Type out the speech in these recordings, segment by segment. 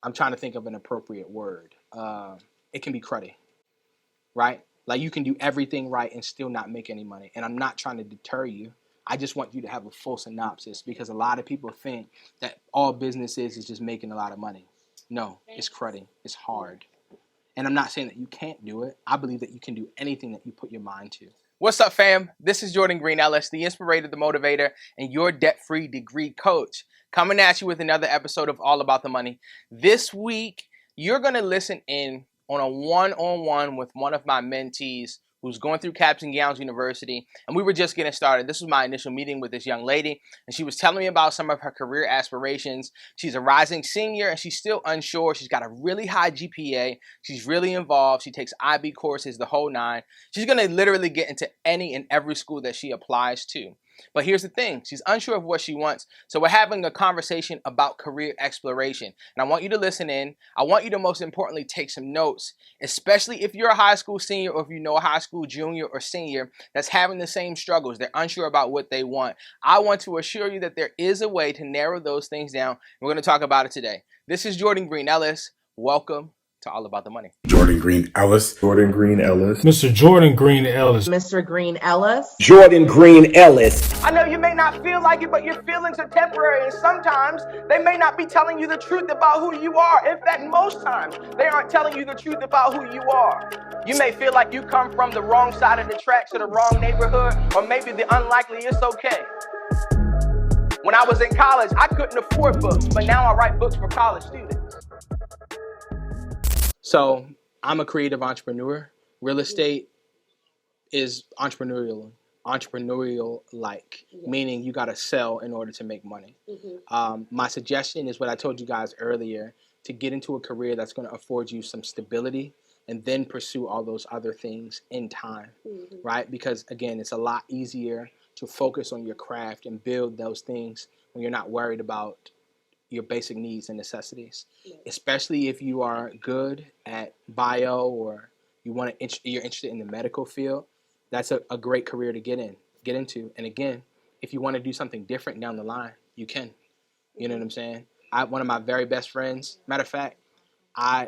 I'm trying to think of an appropriate word. It can be cruddy, right? Like you can do everything right and still not make any money. And I'm not trying to deter you. I just want you to have a full synopsis because a lot of people think that all business is just making a lot of money. No, it's cruddy. It's hard. And I'm not saying that you can't do it. I believe that you can do anything that you put your mind to. What's up, fam? This is Jordan Green-Ellis, the inspirator, the motivator, and your debt-free degree coach, coming at you with another episode of All About the Money. This week, you're going to listen in on a one-on-one with one of my mentees who's going through Caps and Gowns University, and we were just getting started. This was my initial meeting with this young lady, and she was telling me about some of her career aspirations. She's a rising senior, and she's still unsure. She's got a really high GPA. She's really involved. She takes IB courses, the whole nine. She's going to literally get into any and every school that she applies to. But here's the thing. She's unsure of what she wants. So we're having a conversation about career exploration. And I want you to listen in. I want you to most importantly take some notes, especially if you're a high school senior or if you know a high school junior or senior that's having the same struggles. They're unsure about what they want. I want to assure you that there is a way to narrow those things down. We're going to talk about it today. This is Jordan Green-Ellis. Welcome to All About the Money. Jordan Green-Ellis. Jordan Green-Ellis. Mr. Jordan Green-Ellis. Mr. Green-Ellis. Jordan Green-Ellis. I know you may not feel like it, but your feelings are temporary, and sometimes they may not be telling you the truth about who you are. In fact, most times they aren't telling you the truth about who you are. You may feel like you come from the wrong side of the tracks or the wrong neighborhood, or maybe the unlikely is okay. When I was in college, I couldn't afford books, but now I write books for college students. So I'm a creative entrepreneur. Real estate is entrepreneurial-like, meaning you got to sell in order to make money. My suggestion is what I told you guys earlier, to get into a career that's going to afford you some stability and then pursue all those other things in time, right? Because, again, it's a lot easier to focus on your craft and build those things when you're not worried about your basic needs and necessities, especially if you are good at bio or you're interested in the medical field. That's a great career to get into. And again, if you want to do something different down the line, you can. You know what I'm saying? One of my very best friends, matter of fact,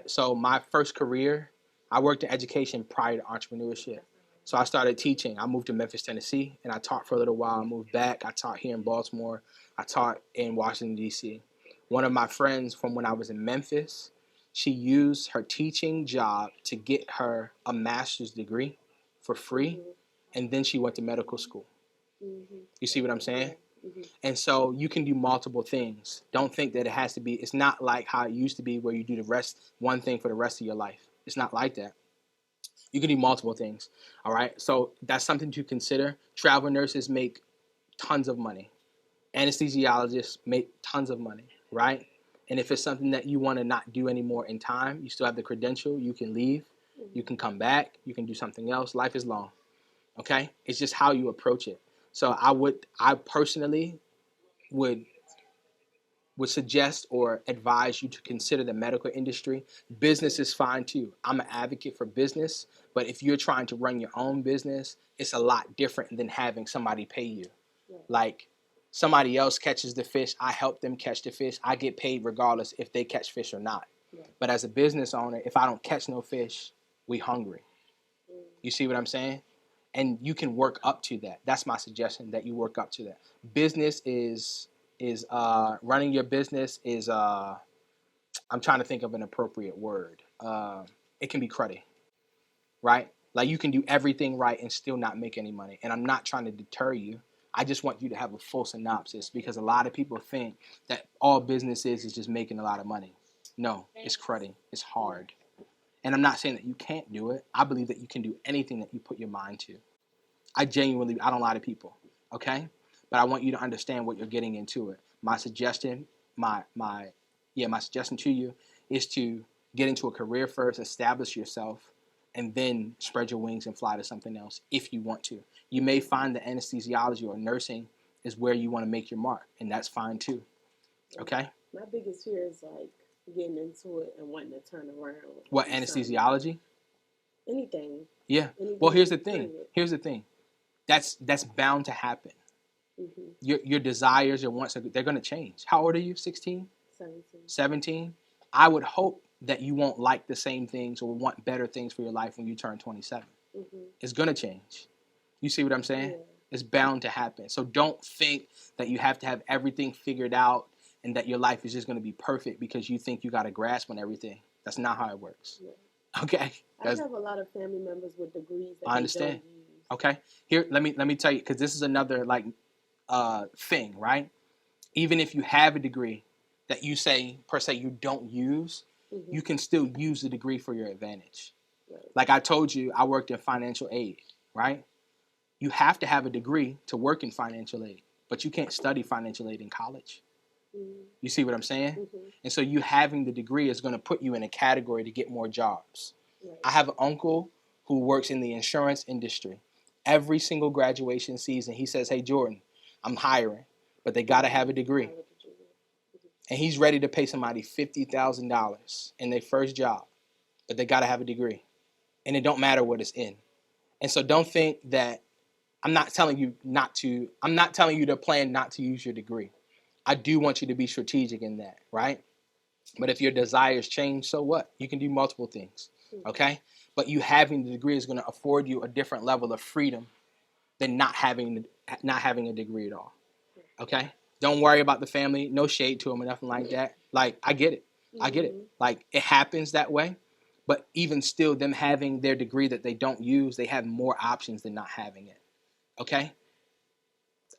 so my first career, I worked in education prior to entrepreneurship. So I started teaching. I moved to Memphis, Tennessee, and I taught for a little while. I moved back. I taught here in Baltimore. I taught in Washington, D.C. One of my friends from when I was in Memphis, she used her teaching job to get her a master's degree for free, and then she went to medical school. You see what I'm saying? And so you can do multiple things. Don't think that it has to be, it's not like how it used to be where you do one thing for the rest of your life. It's not like that. You can do multiple things, all right? So that's something to consider. Travel nurses make tons of money. Anesthesiologists make tons of money, right? And if it's something that you want to not do anymore in time, you still have the credential, you can leave, you can come back, you can do something else. Life is long, okay? It's just how you approach it. So I personally would suggest or advise you to consider the medical industry. Business is fine too. I'm an advocate for business, but if you're trying to run your own business, it's a lot different than having somebody pay you. Like, somebody else catches the fish, I help them catch the fish. I get paid regardless if they catch fish or not. But as a business owner, if I don't catch no fish, we hungry. You see what I'm saying? And you can work up to that. That's my suggestion, that you work up to that. Business is running your business is, I'm trying to think of an appropriate word. It can be cruddy, right? Like you can do everything right and still not make any money. And I'm not trying to deter you. I just want you to have a full synopsis because a lot of people think that all business is just making a lot of money. No, it's cruddy. It's hard. And I'm not saying that you can't do it. I believe that you can do anything that you put your mind to. I don't lie to people, okay? But I want you to understand what you're getting into it. My suggestion to you is to get into a career first, establish yourself, and then spread your wings and fly to something else if you want to. You may find that anesthesiology or nursing is where you want to make your mark, and that's fine too. Okay? My biggest fear is like getting into it and wanting to turn around. What, anesthesiology? Anything. Yeah. Anything. Well, here's the thing. That's bound to happen. Your desires, your wants, they're going to change. How old are you? 16? 17. 17? I would hope that you won't like the same things or want better things for your life when you turn 27. It's going to change. You see what I'm saying? Yeah. It's bound to happen. So don't think that you have to have everything figured out and that your life is just going to be perfect because you think you got a grasp on everything. That's not how it works. Yeah. Okay? I have a lot of family members with degrees that I understand. they don't use. Okay? Here, let me tell you, because this is another thing, right? Even if you have a degree that you say, per se, you don't use, you can still use the degree for your advantage. Right. Like I told you, I worked in financial aid, right? You have to have a degree to work in financial aid, but you can't study financial aid in college. You see what I'm saying? And so you having the degree is going to put you in a category to get more jobs. Right. I have an uncle who works in the insurance industry. Every single graduation season, he says, hey, Jordan, I'm hiring, but they got to have a degree. And he's ready to pay somebody $50,000 in their first job, but they got to have a degree. And it don't matter what it's in. And so don't think that I'm not telling you to plan not to use your degree. I do want you to be strategic in that, right? But if your desires change, so what? You can do multiple things, okay? But you having the degree is going to afford you a different level of freedom than not having a degree at all, okay? Don't worry about the family. No shade to them or nothing like that. Like, I get it. I get it. Like, it happens that way. But even still, them having their degree that they don't use, they have more options than not having it, okay?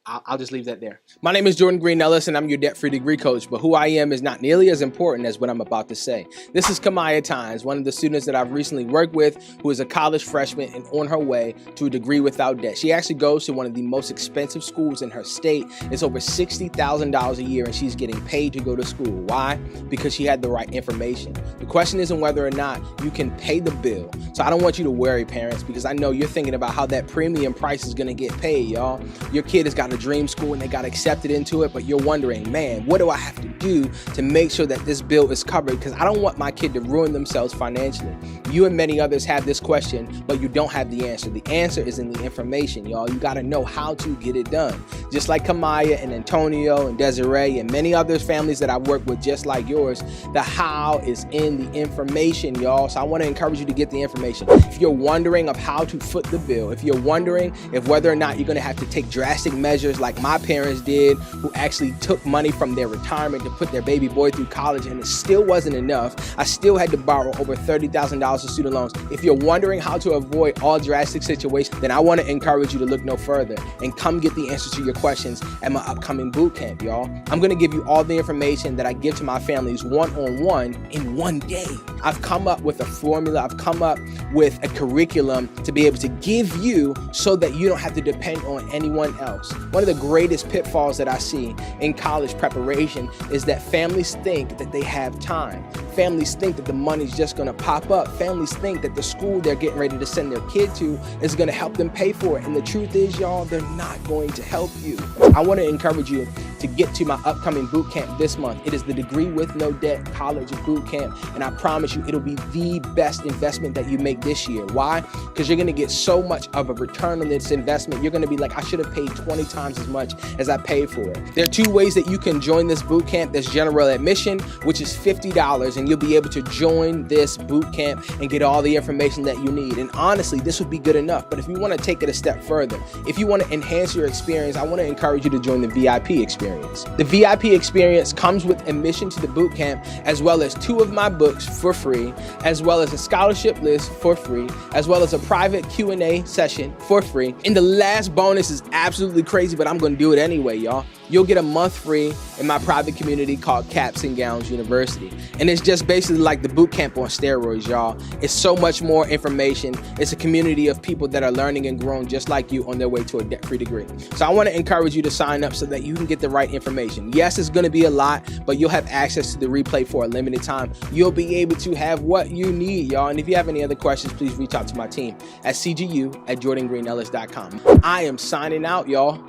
I'll just leave that there. My name is Jordan Green-Ellis, and I'm your debt-free degree coach, but who I am is not nearly as important as what I'm about to say. This is Kamaya Tynes, one of the students that I've recently worked with, who is a college freshman and on her way to a degree without debt. She actually goes to one of the most expensive schools in her state. It's over $60,000 a year, and she's getting paid to go to school. Why? Because she had the right information. The question isn't whether or not you can pay the bill. So I don't want you to worry, parents, because I know you're thinking about how that premium price is going to get paid, y'all. Your kid has got a dream school and they got accepted into it, but you're wondering, man, what do I have to do to make sure that this bill is covered? Because I don't want my kid to ruin themselves financially. You and many others have this question, but you don't have the answer. The answer is in the information, y'all. You got to know how to get it done. Just like Kamaya and Antonio and Desiree and many other families that I've worked with just like yours, the how is in the information, y'all. So I want to encourage you to get the information. If you're wondering of how to foot the bill, if you're wondering if whether or not you're going to have to take drastic measures like my parents did, who actually took money from their retirement to put their baby boy through college, and it still wasn't enough. I still had to borrow over $30,000 of student loans. If you're wondering how to avoid all drastic situations, then I want to encourage you to look no further and come get the answers to your questions at my upcoming boot camp, y'all. I'm going to give you all the information that I give to my families one-on-one in one day. I've come up with a formula. I've come up with a curriculum to be able to give you so that you don't have to depend on anyone else. One of the greatest pitfalls that I see in college preparation is that families think that they have time. Families think that the money's just going to pop up. Families think that the school they're getting ready to send their kid to is going to help them pay for it. And the truth is, y'all, they're not going to help you. I want to encourage you to get to my upcoming boot camp this month. It is the Degree with No Debt College Boot Camp. And I promise you, it'll be the best investment that you make this year. Why? Because you're going to get so much of a return on this investment. You're going to be like, I should have paid 20 times as much as I paid for it. There are two ways that you can join this boot camp. There's general admission, which is $50, and you'll be able to join this boot camp and get all the information that you need. And honestly, this would be good enough. But if you want to take it a step further, if you want to enhance your experience, I want to encourage you to join the VIP experience. The VIP experience comes with admission to the boot camp, as well as 2 of my books for free, as well as a scholarship list for free, as well as a private Q&A session for free. And the last bonus is absolutely crazy, but I'm going to do it anyway, y'all. You'll get a month free in my private community called Caps and Gowns University. And it's just basically like the boot camp on steroids, y'all. It's so much more information. It's a community of people that are learning and growing just like you on their way to a debt-free degree. So I want to encourage you to sign up so that you can get the right information. Yes, it's going to be a lot, but you'll have access to the replay for a limited time. You'll be able to have what you need, y'all. And if you have any other questions, please reach out to my team at cgu@jordangreenellis.com. I am signing out, y'all.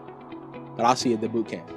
But I'll see you at the boot camp.